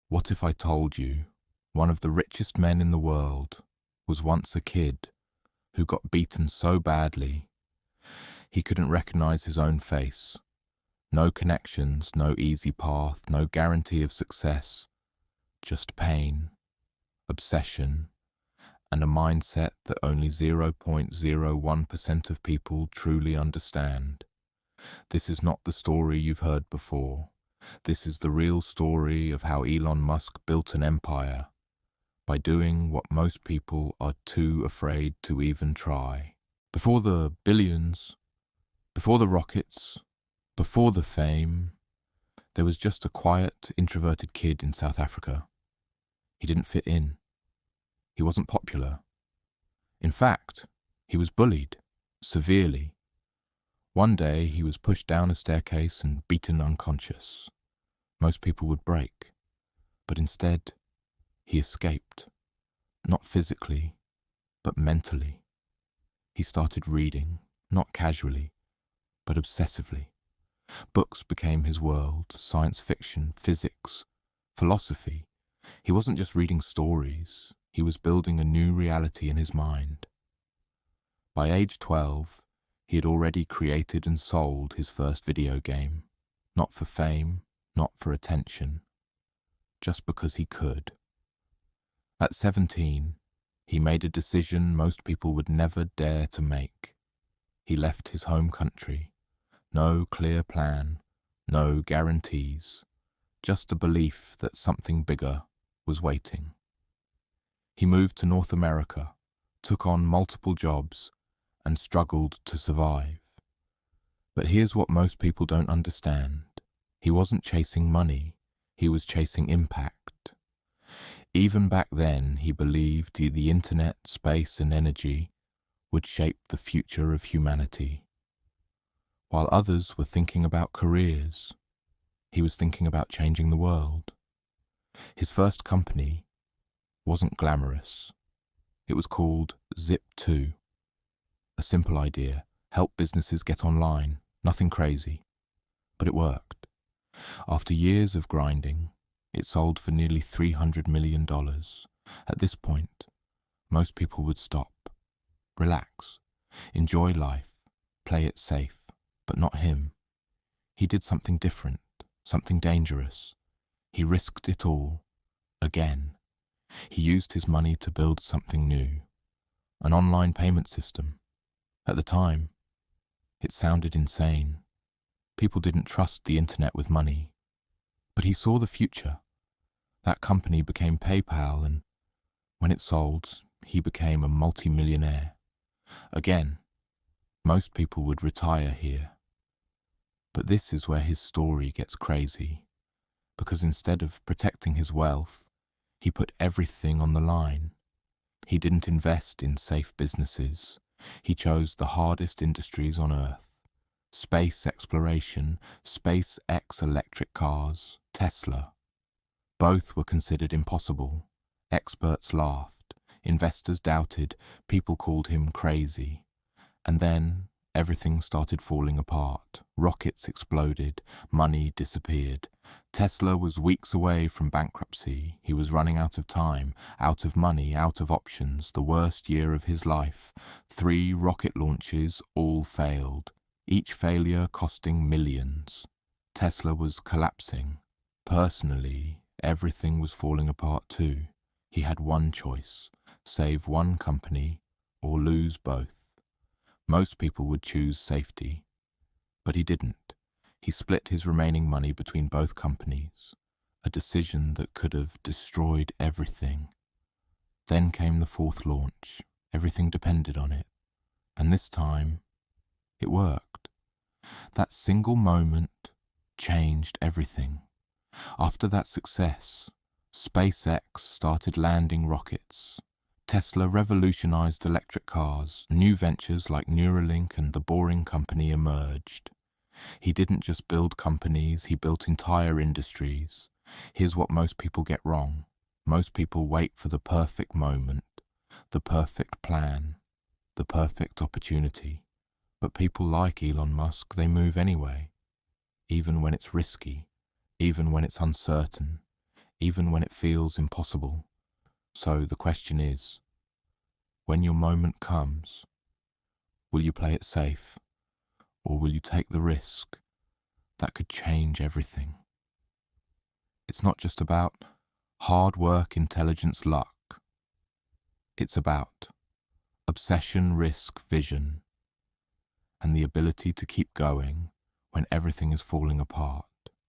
What if I told you one of the richest men in the world was once a kid who got beaten so badly he couldn't recognize his own face? No connections, no easy path, no guarantee of success, just pain, obsession, and a mindset that only 0.01% of people truly understand. This is not the story you've heard before. This is the real story of how Elon Musk built an empire by doing what most people are too afraid to even try. Before the billions, before the rockets, before the fame, there was just a quiet, introverted kid in South Africa. He didn't fit in. He wasn't popular. In fact, he was bullied, severely. One day he was pushed down a staircase and beaten unconscious. Most people would break, but instead he escaped, not physically, but mentally. He started reading, not casually, but obsessively. Books became his world, science fiction, physics, philosophy. He wasn't just reading stories, he was building a new reality in his mind. By age 12, he had already created and sold his first video game, not for fame, not for attention, just because he could. At 17, he made a decision most people would never dare to make. He left his home country. No clear plan, no guarantees, just a belief that something bigger was waiting. He moved to North America, took on multiple jobs, and struggled to survive. But here's what most people don't understand. He wasn't chasing money, he was chasing impact. Even back then, he believed the internet, space, and energy would shape the future of humanity. While others were thinking about careers, he was thinking about changing the world. His first company wasn't glamorous. It was called Zip2. A simple idea, help businesses get online, nothing crazy. But it worked. After years of grinding, it sold for nearly $300 million. At this point, most people would stop, relax, enjoy life, play it safe, but not him. He did something different, something dangerous. He risked it all, again. He used his money to build something new, an online payment system. At the time, it sounded insane. People didn't trust the internet with money. But he saw the future. That company became PayPal, and when it sold, he became a multi-millionaire. Again, most people would retire here. But this is where his story gets crazy, because instead of protecting his wealth, he put everything on the line. He didn't invest in safe businesses. He chose the hardest industries on Earth. Space exploration, SpaceX electric cars, Tesla. Both were considered impossible. Experts laughed, investors doubted, people called him crazy. And then everything started falling apart. Rockets exploded, money disappeared. Tesla was weeks away from bankruptcy. He was running out of time, out of money, out of options. The worst year of his life. 3 rocket launches, all failed. Each failure costing millions. Tesla was collapsing. Personally, everything was falling apart too. He had one choice, save one company or lose both. Most people would choose safety, but he didn't. He split his remaining money between both companies, a decision that could have destroyed everything. Then came the 4th launch. Everything depended on it. And this time, it worked. That single moment changed everything. After that success, SpaceX started landing rockets. Tesla revolutionized electric cars. New ventures like Neuralink and the Boring Company emerged. He didn't just build companies, he built entire industries. Here's what most people get wrong. Most people wait for the perfect moment, the perfect plan, the perfect opportunity. But people like Elon Musk, they move anyway. Even when it's risky, even when it's uncertain, even when it feels impossible. So the question is, when your moment comes, will you play it safe, or will you take the risk that could change everything? It's not just about hard work, intelligence, luck. It's about obsession, risk, vision, and the ability to keep going when everything is falling apart.